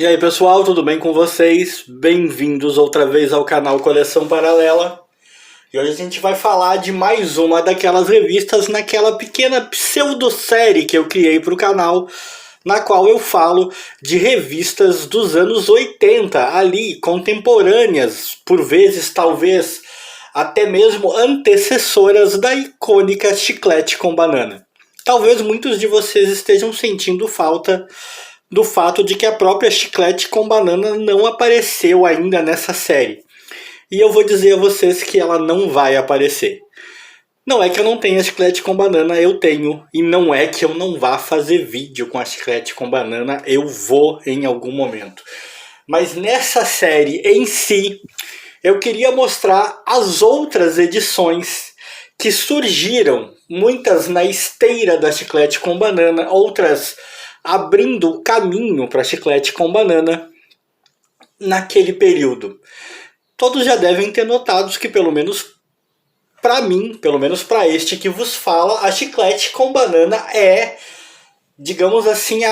E aí pessoal, tudo bem com vocês? Bem-vindos outra vez ao canal Coleção Paralela. E hoje a gente vai falar de mais uma daquelas revistas naquela pequena pseudo-série que eu criei para o canal, na qual eu falo de revistas dos anos 80, ali, contemporâneas, por vezes, talvez, até mesmo antecessoras da icônica Chiclete com Banana. Talvez muitos de vocês estejam sentindo falta do fato de que a própria Chiclete com Banana não apareceu ainda nessa série. E eu vou dizer a vocês que ela não vai aparecer. Não é que eu não tenha Chiclete com Banana, eu tenho. E não é que eu não vá fazer vídeo com a Chiclete com Banana, eu vou em algum momento. Mas nessa série em si, eu queria mostrar as outras edições que surgiram, muitas na esteira da Chiclete com Banana, outras abrindo o caminho para Chiclete com Banana naquele período. Todos já devem ter notado que, pelo menos para mim, pelo menos para este que vos fala, a Chiclete com Banana é, digamos assim,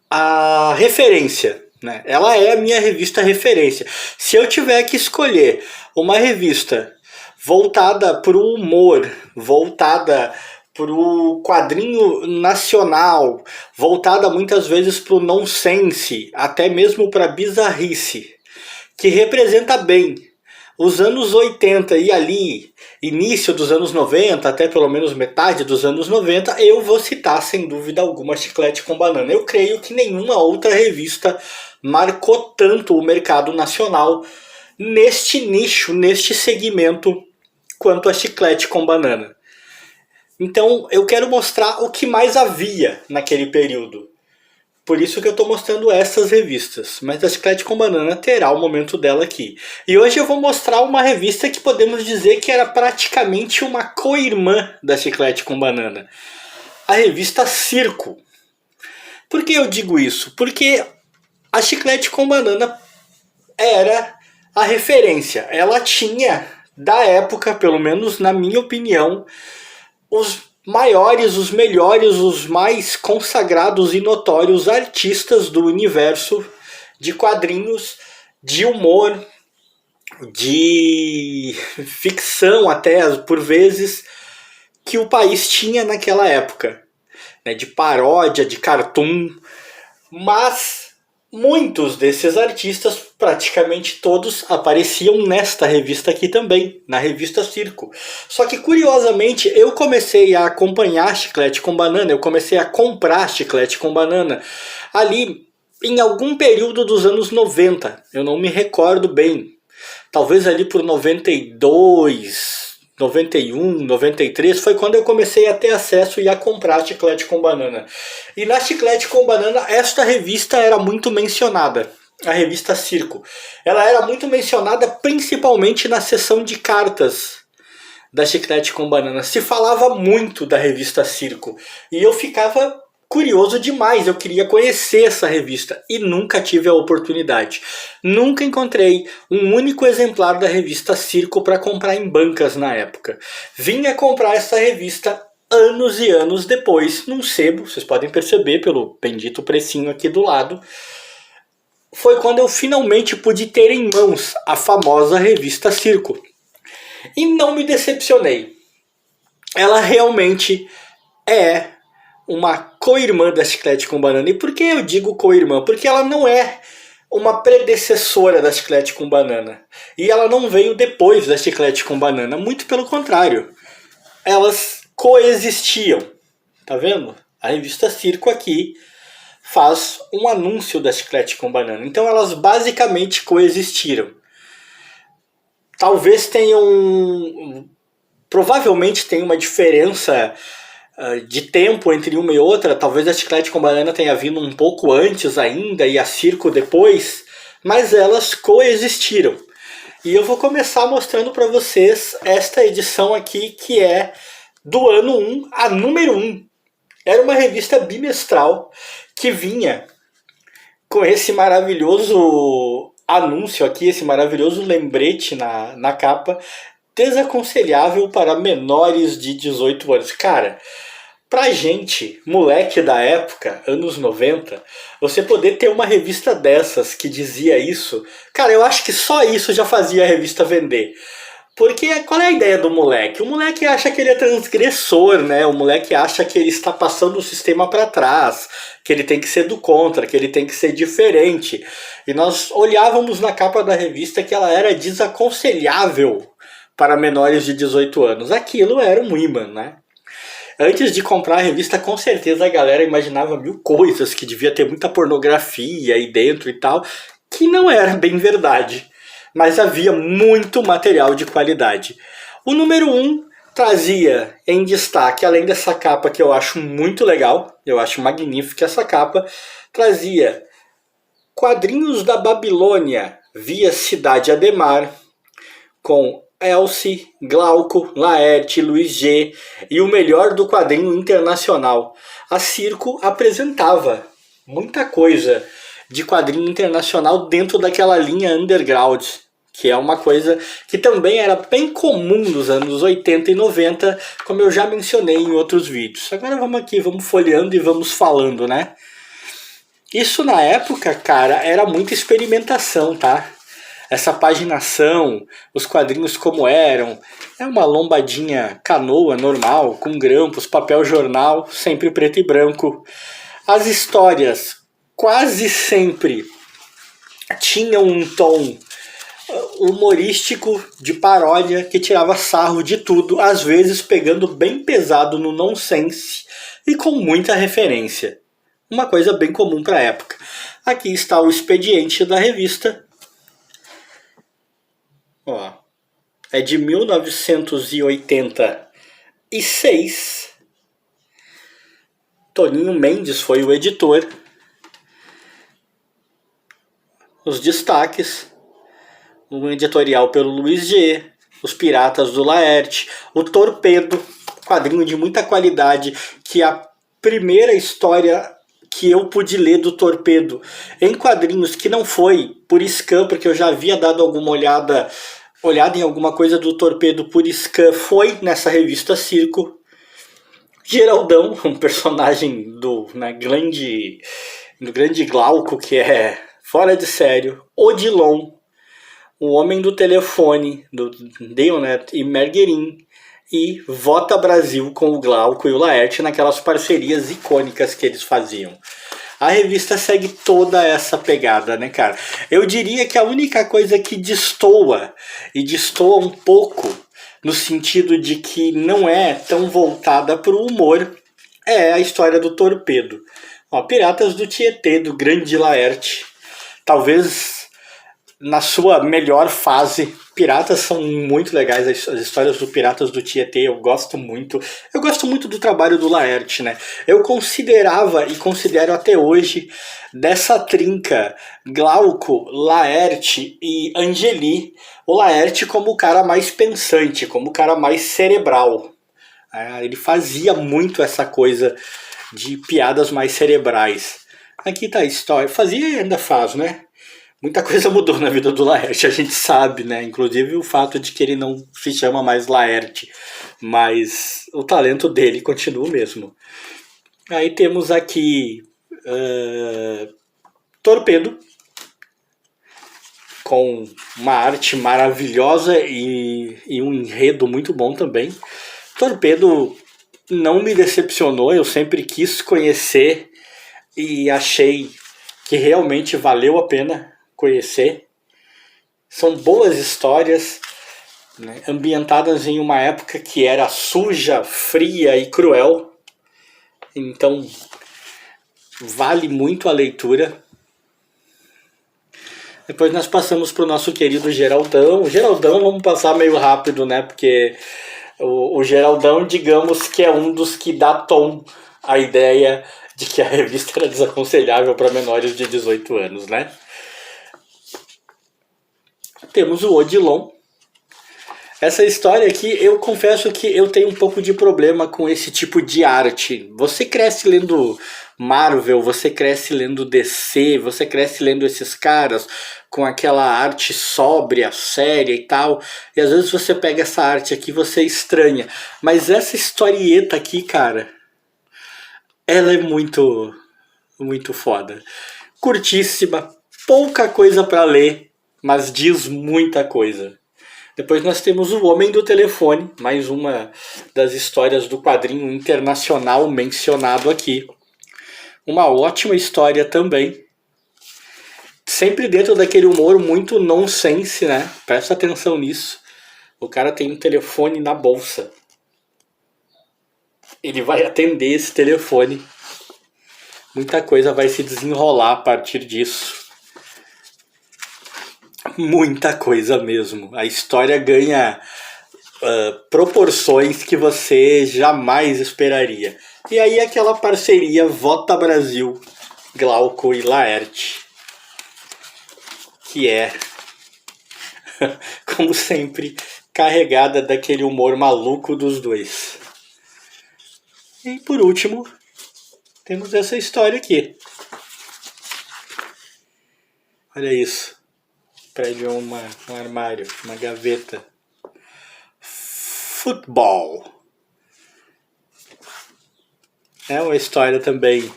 a referência, né? Ela é a minha revista referência. Se eu tiver que escolher uma revista voltada para o humor, voltada para o quadrinho nacional, voltada muitas vezes para o nonsense, até mesmo para a bizarrice, que representa bem os anos 80 e ali, início dos anos 90, até pelo menos metade dos anos 90, eu vou citar sem dúvida alguma Chiclete com Banana. Eu creio que nenhuma outra revista marcou tanto o mercado nacional neste nicho, neste segmento, quanto a Chiclete com Banana. Então eu quero mostrar o que mais havia naquele período. Por isso que eu estou mostrando essas revistas. Mas a Chiclete com Banana terá o momento dela aqui. E hoje eu vou mostrar uma revista que podemos dizer que era praticamente uma co-irmã da Chiclete com Banana. A revista Circo. Por que eu digo isso? Porque a Chiclete com Banana era a referência. Ela tinha, da época, pelo menos na minha opinião, os maiores, os melhores, os mais consagrados e notórios artistas do universo de quadrinhos, de humor, de ficção até por vezes, que o país tinha naquela época, né? De paródia, de cartoon, mas muitos desses artistas, praticamente todos, apareciam nesta revista aqui também, na revista Circo. Só que, curiosamente, eu comecei a acompanhar Chiclete com Banana, eu comecei a comprar Chiclete com Banana ali em algum período dos anos 90, eu não me recordo bem. Talvez ali por 92, 91, 93, foi quando eu comecei a ter acesso e a comprar Chiclete com Banana. E na Chiclete com Banana, esta revista era muito mencionada, a revista Circo. Ela era muito mencionada principalmente na seção de cartas da Chiclete com Banana. Se falava muito da revista Circo. E eu ficava curioso demais, eu queria conhecer essa revista e nunca tive a oportunidade. Nunca encontrei um único exemplar da revista Circo para comprar em bancas na época. Vinha comprar essa revista anos e anos depois, num sebo, vocês podem perceber pelo bendito precinho aqui do lado. Foi quando eu finalmente pude ter em mãos a famosa revista Circo. E não me decepcionei. Ela realmente é uma co-irmã da Chiclete com Banana. E por que eu digo co-irmã? Porque ela não é uma predecessora da Chiclete com Banana. E ela não veio depois da Chiclete com Banana. Muito pelo contrário. Elas coexistiam. Tá vendo? A revista Circo aqui faz um anúncio da Chiclete com Banana. Então elas basicamente coexistiram. Talvez tenham... Provavelmente tem uma diferença de tempo entre uma e outra. Talvez a Chiclete com Banana tenha vindo um pouco antes ainda e a Circo depois, mas elas coexistiram. E eu vou começar mostrando para vocês esta edição aqui, que é do ano 1, a número 1. Era uma revista bimestral que vinha com esse maravilhoso anúncio aqui, esse maravilhoso lembrete na capa: desaconselhável para menores de 18 anos. Cara, Pra gente, moleque da época, anos 90, você poder ter uma revista dessas que dizia isso, cara, eu acho que só isso já fazia a revista vender. Porque qual é a ideia do moleque? O moleque acha que ele é transgressor, né? O moleque acha que ele está passando o sistema para trás, que ele tem que ser do contra, que ele tem que ser diferente. E nós olhávamos na capa da revista que ela era desaconselhável para menores de 18 anos. Aquilo era um imã, né? Antes de comprar a revista, com certeza a galera imaginava mil coisas, que devia ter muita pornografia aí dentro e tal, que não era bem verdade. Mas havia muito material de qualidade. O número 1 trazia em destaque, além dessa capa que eu acho muito legal, eu acho magnífica essa capa, trazia Quadrinhos da Babilônia, via Cidade Ademar, com Elce, Glauco, Laerte, Luiz G e o melhor do quadrinho internacional. A Circo apresentava muita coisa de quadrinho internacional dentro daquela linha underground, que é uma coisa que também era bem comum nos anos 80 e 90, como eu já mencionei em outros vídeos. Agora vamos aqui, vamos folheando e vamos falando, né? Isso na época, cara, era muita experimentação, tá? Essa paginação, os quadrinhos como eram, é uma lombadinha canoa normal, com grampos, papel jornal, sempre preto e branco. As histórias quase sempre tinham um tom humorístico de paródia que tirava sarro de tudo, às vezes pegando bem pesado no nonsense e com muita referência. Uma coisa bem comum para a época. Aqui está o expediente da revista. Ó, é de 1986. Toninho Mendes foi o editor. Os destaques. Um editorial pelo Luiz G. Os Piratas do Laerte. O Torpedo, quadrinho de muita qualidade, que a primeira história que eu pude ler do Torpedo em quadrinhos, que não foi por scan, porque eu já havia dado alguma olhada em alguma coisa do Torpedo por scan, foi nessa revista Circo. Geraldão, um personagem do grande Glauco, que é fora de sério. Odilon, o Homem do Telefone, do Deonet e Merguerin. E Vota Brasil com o Glauco e o Laerte naquelas parcerias icônicas que eles faziam. A revista segue toda essa pegada, né, cara? Eu diria que a única coisa que destoa, e destoa um pouco, no sentido de que não é tão voltada para o humor, é a história do Torpedo. Ó, Piratas do Tietê, do grande Laerte. Talvez na sua melhor fase. Piratas são muito legais, as histórias do Piratas do Tietê eu gosto muito. Eu gosto muito do trabalho do Laerte, né? Eu considerava e considero até hoje, dessa trinca Glauco, Laerte e Angeli, o Laerte como o cara mais pensante, como o cara mais cerebral. Ele fazia muito essa coisa de piadas mais cerebrais. Aqui tá a história. Fazia e ainda faz, né? Muita coisa mudou na vida do Laerte, a gente sabe, né? Inclusive o fato de que ele não se chama mais Laerte, mas o talento dele continua o mesmo. Aí temos aqui Torpedo, com uma arte maravilhosa e um enredo muito bom também. Torpedo não me decepcionou, eu sempre quis conhecer e achei que realmente valeu a pena conhecer. São boas histórias, né, ambientadas em uma época que era suja, fria e cruel. Então vale muito a leitura. Depois nós passamos para o nosso querido Geraldão. O Geraldão vamos passar meio rápido, né? Porque o Geraldão, digamos que é um dos que dá tom à ideia de que a revista era desaconselhável para menores de 18 anos, né? Temos o Odilon. Essa história aqui, eu confesso que eu tenho um pouco de problema com esse tipo de arte. Você cresce lendo Marvel, você cresce lendo DC, você cresce lendo esses caras com aquela arte sóbria, séria e tal. E às vezes você pega essa arte aqui e você estranha. Mas essa historieta aqui, cara, Ela é muito, muito foda. Curtíssima, pouca coisa para ler, mas diz muita coisa. Depois nós temos O Homem do Telefone, mais uma das histórias do quadrinho internacional mencionado aqui. Uma ótima história também. Sempre dentro daquele humor muito nonsense, né? Presta atenção nisso. O cara tem um telefone na bolsa. Ele vai atender esse telefone. Muita coisa vai se desenrolar a partir disso. Muita coisa mesmo. A história ganha proporções que você jamais esperaria. E aí aquela parceria Vota Brasil, Glauco e Laerte, que é, como sempre, carregada daquele humor maluco dos dois. E por último, temos essa história aqui. Olha isso. Prédio é um armário, uma gaveta. Futebol. É uma história também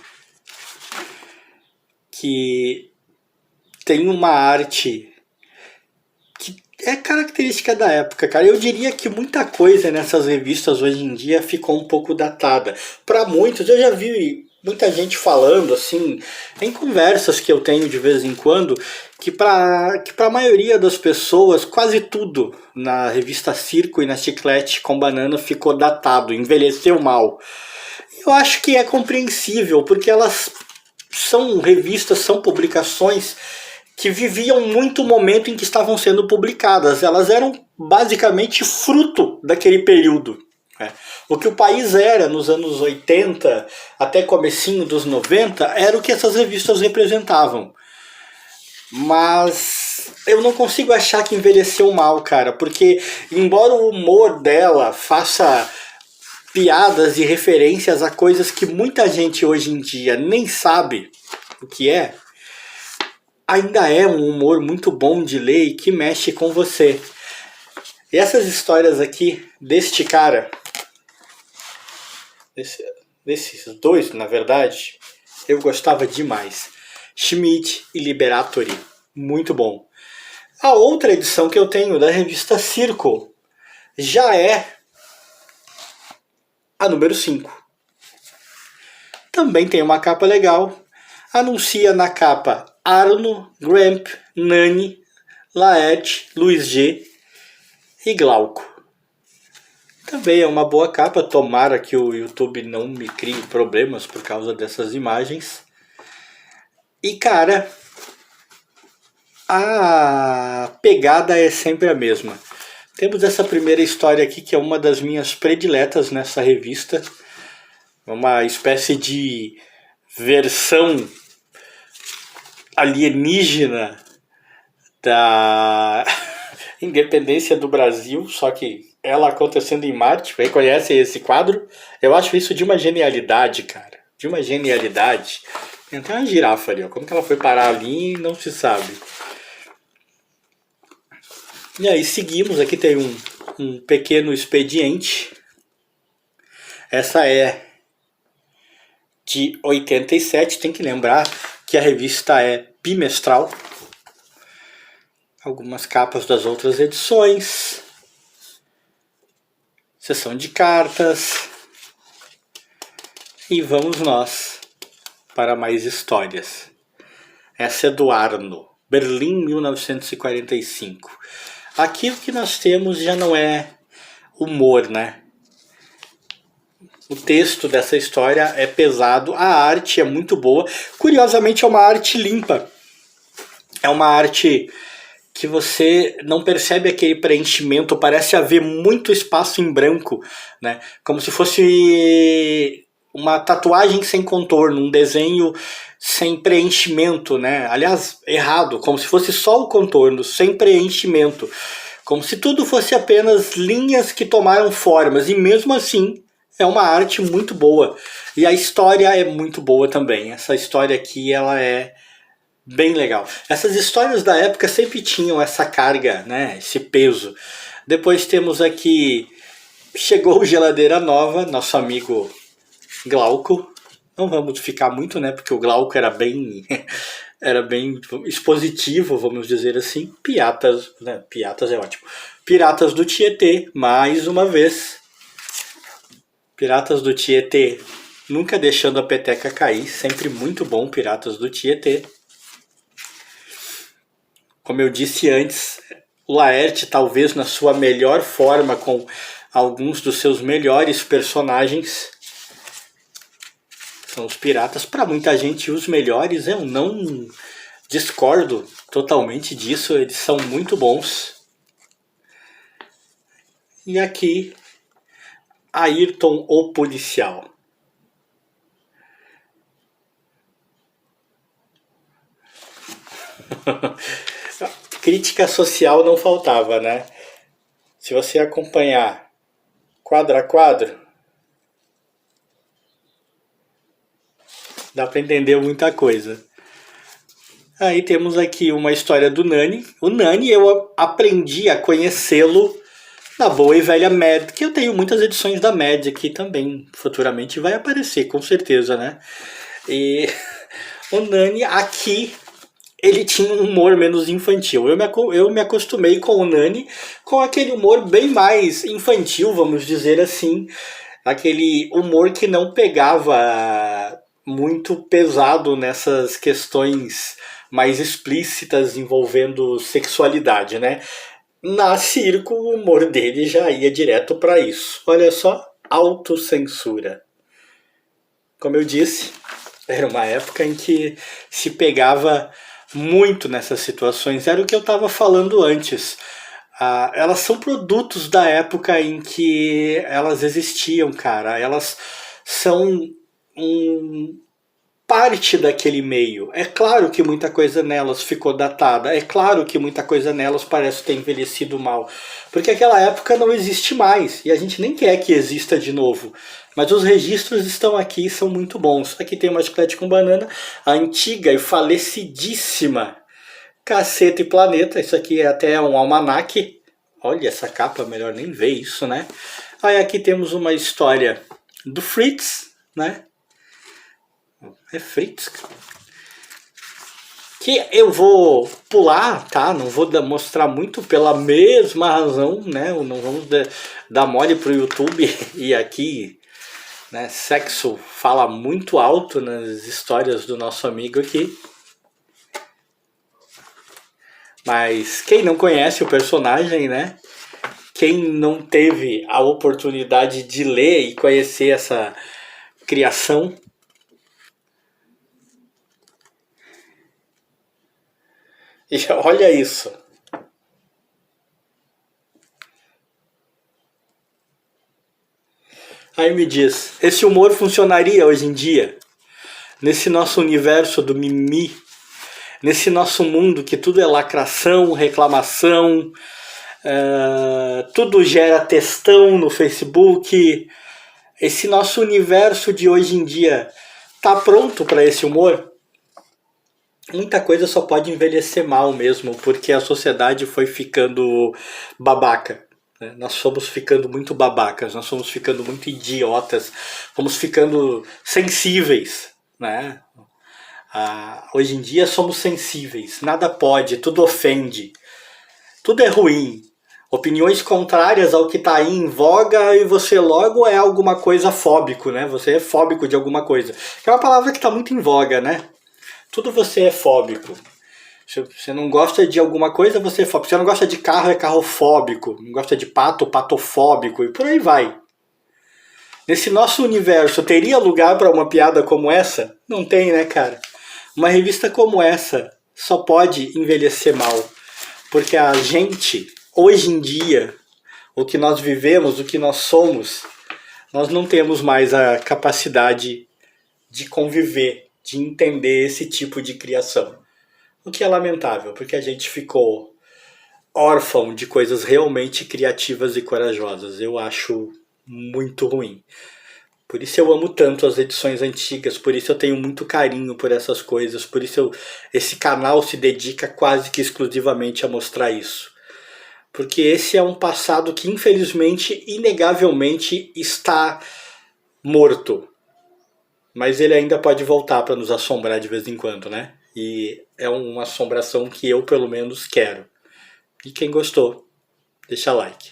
que tem uma arte que é característica da época, cara. Eu diria que muita coisa nessas revistas hoje em dia ficou um pouco datada. Para muitos, eu já vi muita gente falando, assim, em conversas que eu tenho de vez em quando, que para a maioria das pessoas, quase tudo na revista Circo e na Chiclete com Banana ficou datado, envelheceu mal. Eu acho que é compreensível, porque elas são revistas, são publicações que viviam muito o momento em que estavam sendo publicadas. Elas eram basicamente fruto daquele período. O que o país era nos anos 80 até comecinho dos 90 era o que essas revistas representavam. Mas eu não consigo achar que envelheceu mal, cara, porque embora o humor dela faça piadas e referências a coisas que muita gente hoje em dia nem sabe o que é, ainda é um humor muito bom de ler e que mexe com você. E essas histórias aqui deste cara, desses dois, na verdade, eu gostava demais. Schmidt e Liberatori, muito bom. A outra edição que eu tenho da revista Circo já é a número 5. Também tem uma capa legal. Anuncia na capa Arno, Gramp, Nani, Laerte, Luiz G e Glauco. Também é uma boa capa, tomara que o YouTube não me crie problemas por causa dessas imagens. E cara, a pegada é sempre a mesma. Temos essa primeira história aqui que é uma das minhas prediletas nessa revista. Uma espécie de versão alienígena da independência do Brasil, só que ela acontecendo em Marte. Reconhece esse quadro? Eu acho isso de uma genialidade, cara. De uma genialidade. Tem até uma girafa ali, ó. Como que ela foi parar ali, não se sabe. E aí seguimos, aqui tem um pequeno expediente. Essa é de 87, tem que lembrar que a revista é bimestral. Algumas capas das outras edições. Seção de cartas. E vamos nós para mais histórias. Essa é do Arno, Berlim, 1945. Aqui o que nós temos já não é humor, né? O texto dessa história é pesado, a arte é muito boa. Curiosamente é uma arte limpa. É uma arte que você não percebe aquele preenchimento, parece haver muito espaço em branco, né? Como se fosse uma tatuagem sem contorno, um desenho sem preenchimento, né? Aliás, errado, como se fosse só o contorno, sem preenchimento. Como se tudo fosse apenas linhas que tomaram formas, e mesmo assim é uma arte muito boa. E a história é muito boa também. Essa história aqui, ela é bem legal. Essas histórias da época sempre tinham essa carga, né? Esse peso. Depois temos aqui Chegou Geladeira Nova, nosso amigo Glauco, Não vamos ficar muito, né? Porque o Glauco era bem, era bem expositivo, vamos dizer assim. Piratas, né? Piratas é ótimo. Piratas do Tietê, mais uma vez. Piratas do Tietê, nunca deixando a peteca cair. Sempre muito bom, Piratas do Tietê. Como eu disse antes, o Laerte talvez na sua melhor forma, com alguns dos seus melhores personagens. São os piratas, para muita gente os melhores, eu não discordo totalmente disso, eles são muito bons. E aqui, Ayrton o Policial. Crítica social não faltava, né? Se você acompanhar quadro a quadro, dá para entender muita coisa. Aí temos aqui uma história do Nani. O Nani eu aprendi a conhecê-lo na boa e velha Mad, que eu tenho muitas edições da Mad aqui também. Futuramente vai aparecer, com certeza, né? E o Nani aqui, ele tinha um humor menos infantil. Eu me acostumei com o Nani com aquele humor bem mais infantil, vamos dizer assim. Aquele humor que não pegava muito pesado nessas questões mais explícitas envolvendo sexualidade, né? Na Circo, o humor dele já ia direto para isso. Olha só, autocensura. Como eu disse, era uma época em que se pegava muito nessas situações. Era o que eu estava falando antes. Elas são produtos da época em que elas existiam, cara. Elas são parte daquele meio. É claro que muita coisa nelas ficou datada. É claro que muita coisa nelas parece ter envelhecido mal. Porque aquela época não existe mais. E a gente nem quer que exista de novo. Mas os registros estão aqui e são muito bons. Aqui tem uma chiclete com banana. A antiga e falecidíssima Caceta e Planeta. Isso aqui é até um almanaque. Olha essa capa, melhor nem ver isso, né? Aí aqui temos uma história do Fritz, né? É Fritz. Que eu vou pular, tá? Não vou mostrar muito pela mesma razão, né? Não vamos dar mole pro YouTube. E aqui, né, sexo fala muito alto nas histórias do nosso amigo aqui. Mas quem não conhece o personagem, né? Quem não teve a oportunidade de ler e conhecer essa criação, e olha isso. Aí me diz, esse humor funcionaria hoje em dia? Nesse nosso universo do mimimi? Nesse nosso mundo que tudo é lacração, reclamação, tudo gera textão no Facebook. Esse nosso universo de hoje em dia tá pronto para esse humor? Muita coisa só pode envelhecer mal mesmo, porque a sociedade foi ficando babaca. Nós fomos ficando muito babacas, nós fomos ficando muito idiotas, fomos ficando sensíveis, né? Hoje em dia somos sensíveis, nada pode, tudo ofende, tudo é ruim. Opiniões contrárias ao que está aí em voga e você logo é alguma coisa fóbico, né? Você é fóbico de alguma coisa. Que é uma palavra que está muito em voga, né? Tudo você é fóbico. Se você não gosta de alguma coisa, você é fóbico. Se você não gosta de carro, é carrofóbico. Não gosta de pato, patofóbico. E por aí vai. Nesse nosso universo, teria lugar para uma piada como essa? Não tem, né, cara? Uma revista como essa só pode envelhecer mal. Porque a gente, hoje em dia, o que nós vivemos, o que nós somos, nós não temos mais a capacidade de conviver, de entender esse tipo de criação. O que é lamentável, porque a gente ficou órfão de coisas realmente criativas e corajosas. Eu acho muito ruim. Por isso eu amo tanto as edições antigas, por isso eu tenho muito carinho por essas coisas, por isso esse canal se dedica quase que exclusivamente a mostrar isso. Porque esse é um passado que infelizmente, inegavelmente, está morto. mas ele ainda pode voltar para nos assombrar de vez em quando, né? E é uma assombração que eu, pelo menos, quero. E quem gostou, deixa like.